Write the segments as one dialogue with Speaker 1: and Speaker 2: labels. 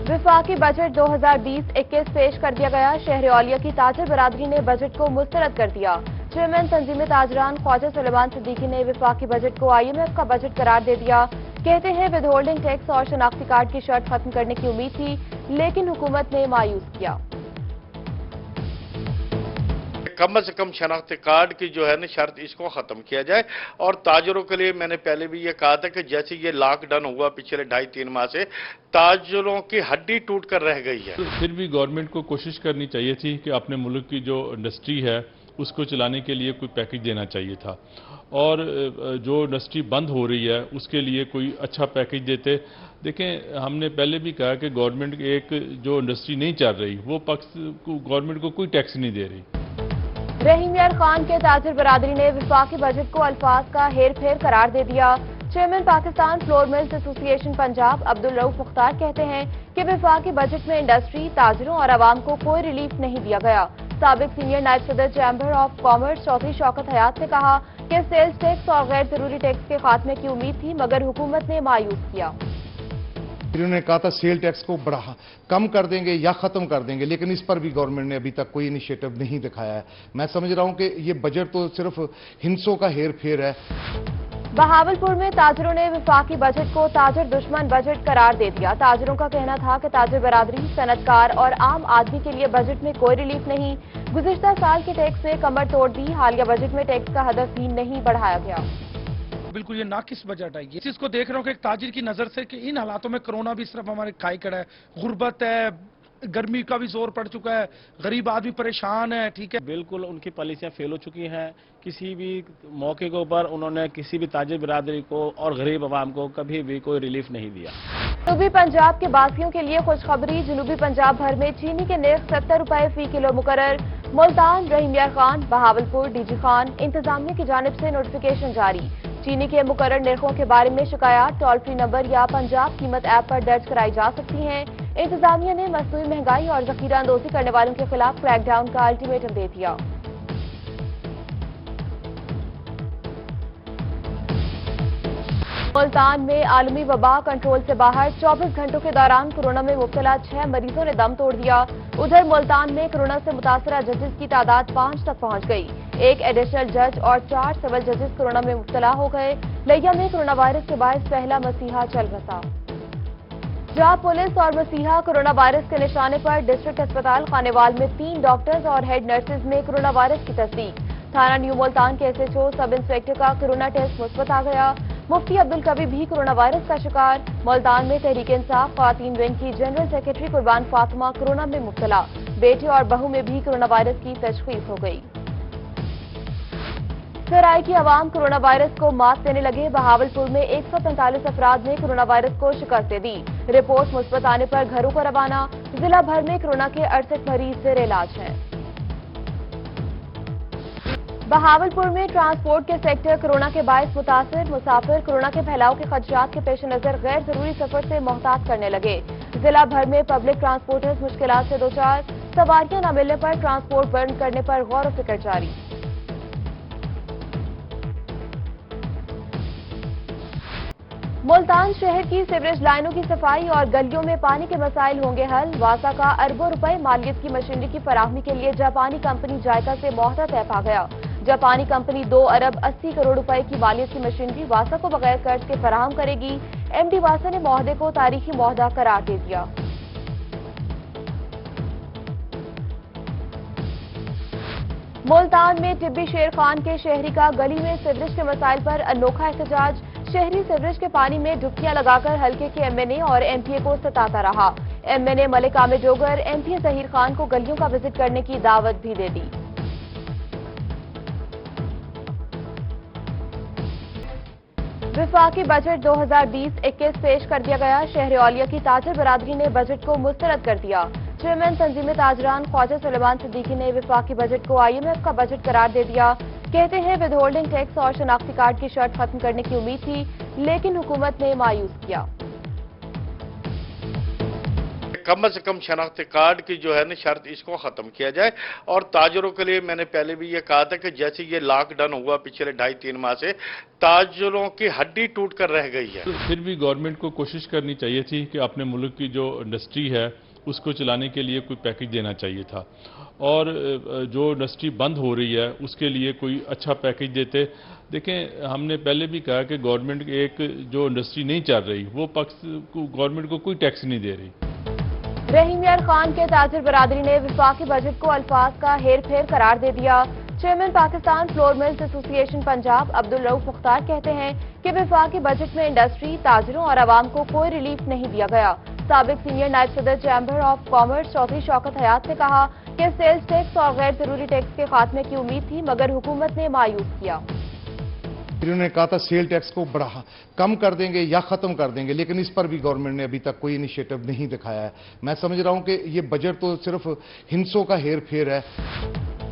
Speaker 1: वफाकी बजट 2020-21 पेश कर दिया गया। शहर औलिया की ताजर बरादरी ने बजट को मुस्तरद कर दिया। चेयरमैन तंजीम ताजरान ख्वाजा सुलेमान सिद्दीकी ने वफाकी बजट को IMF का बजट करार दे दिया। कहते हैं विद होल्डिंग टैक्स और शनाख्ती कार्ड की शर्त खत्म करने की उम्मीद थी, लेकिन हुकूमत ने मायूस किया।
Speaker 2: कम से कम शनाख्ती कार्ड की जो है ना शर्त इसको खत्म किया जाए। और ताजरों के लिए मैंने पहले भी ये कहा था कि जैसे ये लॉकडाउन हुआ पिछले 2.5-3 माह से, ताजरों की हड्डी टूट कर रह गई है।
Speaker 3: फिर भी गवर्नमेंट को कोशिश करनी चाहिए थी कि अपने मुल्क की जो इंडस्ट्री है उसको चलाने के लिए कोई पैकेज देना चाहिए था, और जो इंडस्ट्री बंद हो रही है उसके लिए कोई अच्छा पैकेज देते। देखें, हमने पहले भी कहा कि गवर्नमेंट एक जो इंडस्ट्री नहीं चल रही वो पक्ष गवर्नमेंट को कोई टैक्स नहीं दे रही।
Speaker 1: रहीम यार खान के ताजर बरादरी ने वफाकी बजट को अल्फाज का हेर फेर करार दे दिया। Chairman Pakistan flour mills association Punjab Abdul Rauf Mukhtar कहते हैं कि वफाकी बजट में इंडस्ट्री, ताजरों और आवाम को कोई रिलीफ नहीं दिया गया। साबिक सीनियर नायब सदर chamber of commerce Chaudhry Shaukat Hayat ने कहा कि सेल्स टैक्स और गैर जरूरी टैक्स के खात्मे की उम्मीद थी, मगर हुकूमत ने मायूस किया।
Speaker 4: इन्होंने कहा था सेल टैक्स को कम कर देंगे या खत्म कर देंगे, लेकिन इस पर भी गवर्नमेंट ने अभी तक कोई इनिशिएटिव नहीं दिखाया है। मैं समझ रहा हूं कि ये बजट तो सिर्फ हिंसों का हेर फेर है।
Speaker 1: बहावलपुर में ताजरों ने वफाकी बजट को ताजर दुश्मन बजट करार दे दिया। ताजरों का कहना था कि ताजर बरादरी, सनतकार और आम आदमी के लिए बजट में कोई रिलीफ नहीं। गुज़िश्ता साल के टैक्स ने कमर तोड़ दी। हालिया बजट में टैक्स का हदफ भी नहीं बढ़ाया गया।
Speaker 5: बिल्कुल ये नाकिस बजट है। इस चीज को देख रहा हूँ कि एक ताजिर की नजर से कि इन हालातों में कोरोना भी सिर्फ हमारे खाई खड़ा है, गुर्बत है, गर्मी का भी जोर पड़ चुका है, गरीब आदमी परेशान है। ठीक है,
Speaker 6: बिल्कुल उनकी पॉलिसियां फेल हो चुकी हैं। किसी भी मौके के ऊपर उन्होंने किसी भी ताजिर बिरादरी को और गरीब आवाम को कभी भी कोई रिलीफ नहीं दिया।
Speaker 1: जनूबी पंजाब के बासियों के लिए खुशखबरी। जनूबी पंजाब भर में चीनी के नर्ख 70 रुपए फी किलो मुकर्रर। मुल्तान, रहीम यार खान, बहावलपुर, DG खान इंतजामिया की जानिब से नोटिफिकेशन जारी। चीनी के मुकर्रर नर्खों के बारे में शिकायत टोल फ्री नंबर या पंजाब कीमत ऐप पर दर्ज कराई जा सकती हैं। इंतजामिया ने मसनूई महंगाई और जखीरा अंदोजी करने वालों के खिलाफ क्रैकडाउन का अल्टीमेटम दे दिया। मुल्तान में आलमी वबा कंट्रोल से बाहर। 24 घंटों के दौरान कोरोना में मुब्तला 6 मरीजों ने दम तोड़ दिया। उधर मुल्तान में कोरोना से मुतासरा जजेस की तादाद 5 तक पहुंच गई। एक एडिशनल जज और 4 सिविल जजेस कोरोना में मुब्तला हो गए। लिया में कोरोना वायरस के बायस पहला मसीहा चल बसा। जहां पुलिस और मसीहा कोरोना वायरस के निशाने पर, डिस्ट्रिक्ट अस्पताल खानेवाल में 3 डॉक्टर्स और हेड नर्सेज में कोरोना वायरस की तस्दीक। थाना न्यू मुल्तान के SHO सब इंस्पेक्टर का कोरोना टेस्ट मुस्बत आ गया। मुफ्ती अब्दुल कवी भी कोरोना वायरस का शिकार। मुल्तान में तहरीक इंसाफ ख्वातीन विंग की जनरल सेक्रेटरी कुर्बान फातिमा कोरोना में मुब्तला। बेटे और बहू में भी कोरोना वायरस की तशखीस हो गई। सराय की आवाम कोरोना वायरस को मात देने लगे। बहावलपुर में 145 अफराद ने कोरोना वायरस को शिकस्त दे दी। रिपोर्ट मुस्बत आने पर घरों को रवाना। जिला भर में कोरोना के 68 मरीज जेर इलाज हैं। बहावलपुर में ट्रांसपोर्ट के सेक्टर कोरोना के बायस मुतासिर। मुसाफिर कोरोना के फैलाव के खदशात के पेश नजर गैर जरूरी सफर से मोहतात करने लगे। जिला भर में पब्लिक ट्रांसपोर्टर्स मुश्किलात से दो चार। सवारियां न मिलने पर ट्रांसपोर्ट बंद करने पर गौर व फिक्र जारी। मुल्तान शहर की सीवरेज लाइनों की सफाई और गलियों में पानी के मसाइल होंगे हल। वासा का अरबों रुपए मालियत की मशीनरी की फराहमी के लिए जापानी कंपनी जायका से मुआहदा तय पा गया। जापानी कंपनी 2 अरब 80 करोड़ रुपए की मालियत की मशीनरी वासा को बगैर कर्ज के फराहम करेगी। MD वासा ने मुआहदे को तारीखी मुआहदा करार दे दिया। मुल्तान में टिब्बी शेर खान के शहरी का गली में सीवरेज के मसाइल पर अनोखा एहतजाज। शहरी सीवरेज के पानी में डुबकियां लगाकर हल्के के MNA और MPA को सताता रहा। MNA मलिक आमिर जोगर MPA जहीर खान को गलियों का विजिट करने की दावत भी दे दी। वफाकी बजट 2020-21 पेश कर दिया गया। शहर औलिया की ताजर बरादरी ने बजट को मुस्तरद कर दिया। चेयरमैन तंजीम ताजरान ख्वाजा सुलेमान सिद्दीकी ने वफाकी बजट को IMF का बजट करार दे दिया। कहते हैं विद होल्डिंग टैक्स और शनाख्ती कार्ड की शर्त खत्म करने की उम्मीद थी, लेकिन हुकूमत ने मायूस किया।
Speaker 2: कम से कम शनाख्ती कार्ड की जो है ना शर्त इसको ख़त्म किया जाए। और ताजरों के लिए मैंने पहले भी ये कहा था कि जैसे ये लॉकडाउन हुआ पिछले 2.5-3 माह से, ताजरों की हड्डी टूट कर रह गई है।
Speaker 3: फिर भी गवर्नमेंट को कोशिश करनी चाहिए थी कि अपने मुल्क की जो इंडस्ट्री है उसको चलाने के लिए कोई पैकेज देना चाहिए था, और जो इंडस्ट्री बंद हो रही है उसके लिए कोई अच्छा पैकेज देते। देखें, हमने पहले भी कहा कि गवर्नमेंट एक जो इंडस्ट्री नहीं चल रही वो पक्ष गवर्नमेंट को कोई टैक्स नहीं दे रही।
Speaker 1: रहीम यार खान के ताजिर बरादरी ने विफाकी बजट को अल्फाज का हेर फेर करार दे दिया। Chairman Pakistan flour mills association Punjab Abdul Rauf Mukhtar कहते हैं कि विफाकी बजट में इंडस्ट्री, ताजिरों और आवाम को कोई रिलीफ नहीं दिया गया। साबिक सीनियर नायब सदर chamber of commerce Chaudhry Shaukat Hayat ने कहा कि सेल्स टैक्स और गैर जरूरी टैक्स के खात्मे की उम्मीद थी, मगर हुकूमत ने मायूस किया।
Speaker 4: इन्होंने कहा था सेल टैक्स को कम कर देंगे या खत्म कर देंगे, लेकिन इस पर भी गवर्नमेंट ने अभी तक कोई इनिशिएटिव नहीं दिखाया है। मैं समझ रहा हूं कि ये बजट तो सिर्फ हिंसों का हेर फेर है।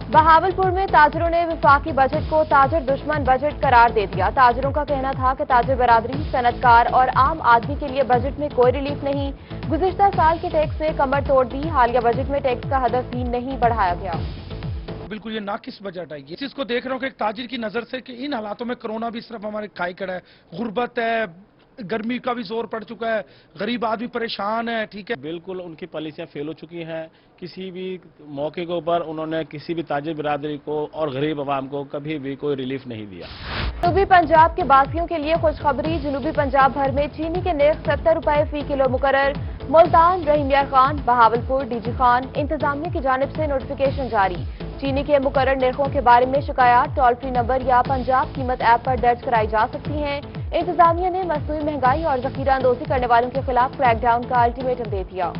Speaker 1: बहावलपुर में ताजिरों ने विफाकी बजट को ताजिर दुश्मन बजट करार दे दिया। ताजिरों का कहना था कि ताजिर बरादरी, सनतकार और आम आदमी के लिए बजट में कोई रिलीफ नहीं। गुज़िश्ता साल के टैक्स ने कमर तोड़ दी। हालिया बजट में टैक्स का हदफ भी नहीं बढ़ाया गया।
Speaker 5: बिल्कुल ये नाकिस बजट है। इस चीज को देख रहा हूँ कि एक ताजिर की नजर से कि इन हालातों में कोरोना भी सिर्फ हमारे खाई खड़ा है, गुर्बत है, गर्मी का भी जोर पड़ चुका है, गरीब आदमी परेशान है। ठीक है,
Speaker 6: बिल्कुल उनकी पॉलिसियां फेल हो चुकी हैं। किसी भी मौके के ऊपर उन्होंने किसी भी ताजिर बिरादरी को और गरीब आवाम को कभी भी कोई रिलीफ नहीं दिया।
Speaker 1: जनूबी पंजाब के बासियों के लिए खुशखबरी। जनूबी पंजाब भर में चीनी के नर्ख 70 रुपए फी किलो मुकर्रर। मुल्तान, रहीम यार खान, बहावलपुर, डीजी खान इंतजामिया की जानिब से नोटिफिकेशन जारी। चीनी के मुकर्रर नर्खों के बारे में शिकायत टोल फ्री नंबर या पंजाब कीमत ऐप पर दर्ज कराई जा सकती हैं। इंतजामिया ने मसनूई महंगाई और जखीरा अंदोजी करने वालों के खिलाफ क्रैकडाउन का अल्टीमेटम दे दिया।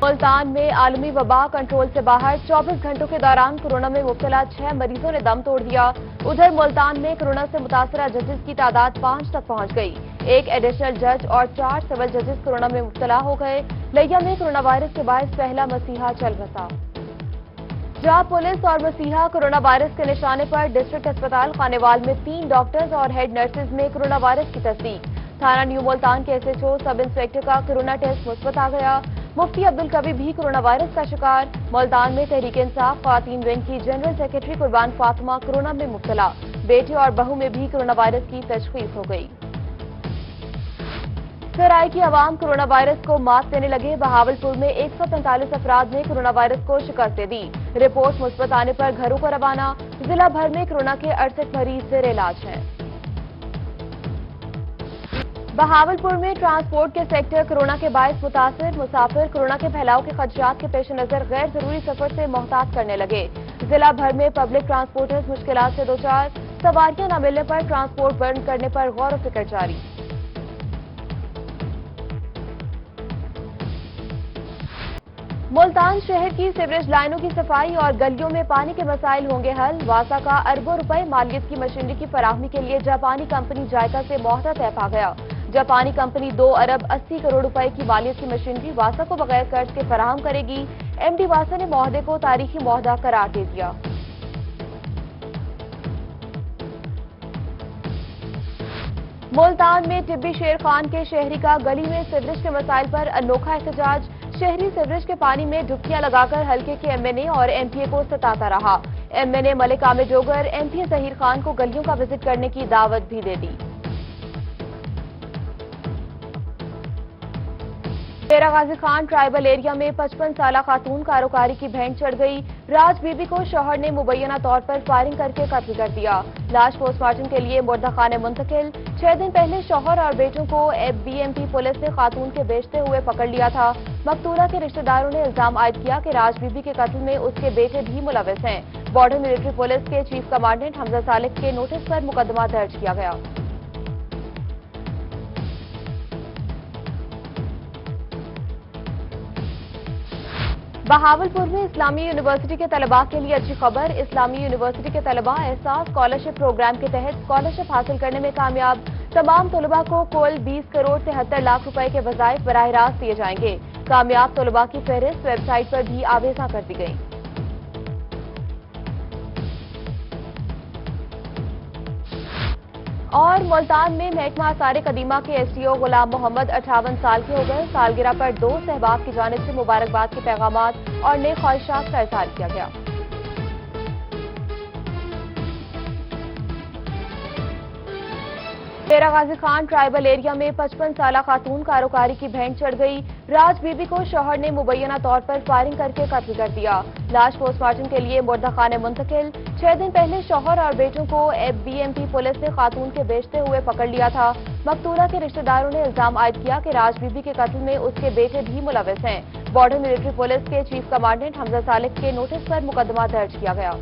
Speaker 1: मुल्तान में आलमी वबा कंट्रोल से बाहर। 24 घंटों के दौरान कोरोना में मुब्तला 6 मरीजों ने दम तोड़ दिया। उधर मुल्तान में कोरोना से मुतासरा जजेस की तादाद 5 तक पहुंच गई। एक एडिशनल जज और 4 सिविल जजेस कोरोना में मुब्तला हो गए। लिया में कोरोना वायरस के बायस पहला मसीहा चल बसा। जहां पुलिस और मसीहा कोरोना वायरस के निशाने पर, डिस्ट्रिक्ट अस्पताल खानेवाल में 3 डॉक्टर्स और हेड नर्सेज में कोरोना वायरस की तस्दीक। थाना न्यू मुल्तान के SHO सब इंस्पेक्टर का कोरोना टेस्ट मुस्बत आ गया। मुफ्ती अब्दुल कवी भी कोरोना वायरस का शिकार। मुल्तान में तहरीक इंसाफ ख्वातीन विंग की जनरल सेक्रेटरी कुर्बान फातिमा कोरोना में मुब्तला। बेटे और बहू में भी कोरोना वायरस की तशखीस हो गई। सराय की आवाम कोरोना वायरस को मात देने लगे। बहावलपुर में 145 अफराद ने कोरोना वायरस को शिकस्त दे दी। रिपोर्ट मुस्बत आने पर घरों को रवाना। जिला भर में कोरोना के 68 मरीज जेर इलाज हैं। बहावलपुर में ट्रांसपोर्ट के सेक्टर कोरोना के बायस मुतासिर। मुसाफिर कोरोना के फैलाव के खदशात के पेश नजर गैर जरूरी सफर से मोहतात करने लगे। जिला भर में पब्लिक ट्रांसपोर्टर्स मुश्किलात से दो चार। सवारियां न मिलने पर ट्रांसपोर्ट बंद करने पर गौर व फिक्र जारी। मुल्तान शहर की सीवरेज लाइनों की सफाई और गलियों में पानी के मसाइल होंगे हल। वासा का अरबों रुपए मालियत की मशीनरी की फराहमी के लिए जापानी कंपनी जायका से मुआहदा तय पा गया। जापानी कंपनी 2 अरब 80 करोड़ रुपए की मालियत की मशीनरी वासा को बगैर कर्ज के फराहम करेगी। MD वासा ने मुआहदे को तारीखी मुआहदा करार दे दिया। मुल्तान में टिब्बी शेर खान के शहरी का गली में सीवरेज के मसाइल पर अनोखा एहतजाज। शहरी सीवरेज के पानी में डुबकियां लगाकर हल्के के MNA और MPA को सताता रहा। MNA मलिक आमिर डोगर MPA जहीर खान को गलियों का विजिट करने की दावत भी दे दी। डेरा गाजी खान ट्राइबल एरिया में 55 साला खातून कारोकारी की भेंट चढ़ गई। राज बीबी को शौहर ने मुबैना तौर पर फायरिंग करके कत्ल कर दिया। लाश पोस्टमार्टम के लिए मुर्दा खाने मुंतकिल। 6 दिन पहले शौहर और बेटों को BMP पुलिस ने खातून के बेचते हुए पकड़ लिया था। मकतूला के रिश्तेदारों ने इल्जाम आयद किया कि राज बीबी के कत्ल में उसके बेटे भी मुलविस हैं। बॉर्डर मिलिट्री पुलिस के चीफ कमांडेंट हमजा सालिक के नोटिस पर मुकदमा दर्ज किया गया। बहावलपुर में इस्लामी यूनिवर्सिटी के तलबा के लिए अच्छी खबर। इस्लामी यूनिवर्सिटी के तलबा एहसास स्कॉलरशिप प्रोग्राम के तहत स्कॉलरशिप हासिल करने में कामयाब। तमाम तलबा को कुल 20 करोड़ 73 लाख रुपए के वज़ाइफ बराह रास्त दिए जाएंगे। कामयाब तलबा की फहरिस्त वेबसाइट पर भी आवेजा कर दी गई। اور ملتان میں محکمہ آثار قدیمہ کے SDO غلام محمد 58 سال کے ہو گئے. سالگرہ پر 2 صحباب کی جانب سے مبارکباد کے پیغامات اور نیک خواہشات کا اظہار کیا گیا. ڈیرہ غازی خان ٹرائبل ایریا میں 55 سالہ خاتون کاروکاری کی بھینٹ چڑھ گئی. راج بی بی کو شوہر نے مبینہ طور پر فائرنگ کر کے قتل کر دیا. لاش پوسٹ مارٹم کے لیے مردہ خانے منتقل. 6 دن پہلے شوہر اور بیٹوں کو BMP پولیس نے خاتون کے بیچتے ہوئے پکڑ لیا تھا. مقتولہ کے رشتہ داروں نے الزام عائد کیا کہ راج بی بی کے قتل میں اس کے بیٹے بھی ملوث ہیں. بارڈر ملٹری پولیس کے چیف کمانڈنٹ حمزہ صالح کے نوٹس پر مقدمہ درج کیا گیا.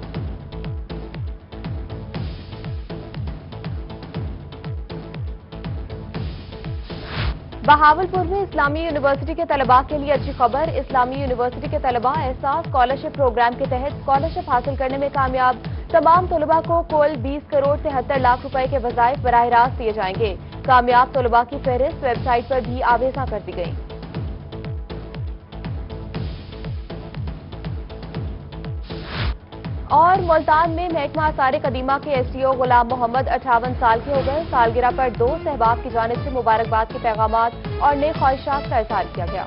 Speaker 1: بہاولپور میں اسلامی یونیورسٹی کے طلباء کے لیے اچھی خبر. اسلامی یونیورسٹی کے طلباء احساس اسکالرشپ پروگرام کے تحت اسکالرشپ حاصل کرنے میں کامیاب. تمام طلباء کو کل 20 کروڑ 73 لاکھ روپے کے وظائف براہ راست دیے جائیں گے. کامیاب طلباء کی فہرست ویب سائٹ پر بھی آویزاں کر دی گئی. اور ملتان میں محکمہ آثار قدیمہ کے SDO غلام محمد 58 سال کے ہو گئے. سالگرہ پر 2 صحباب کی جانب سے مبارکباد کے پیغامات اور نیک خواہشات کا اظہار کیا گیا.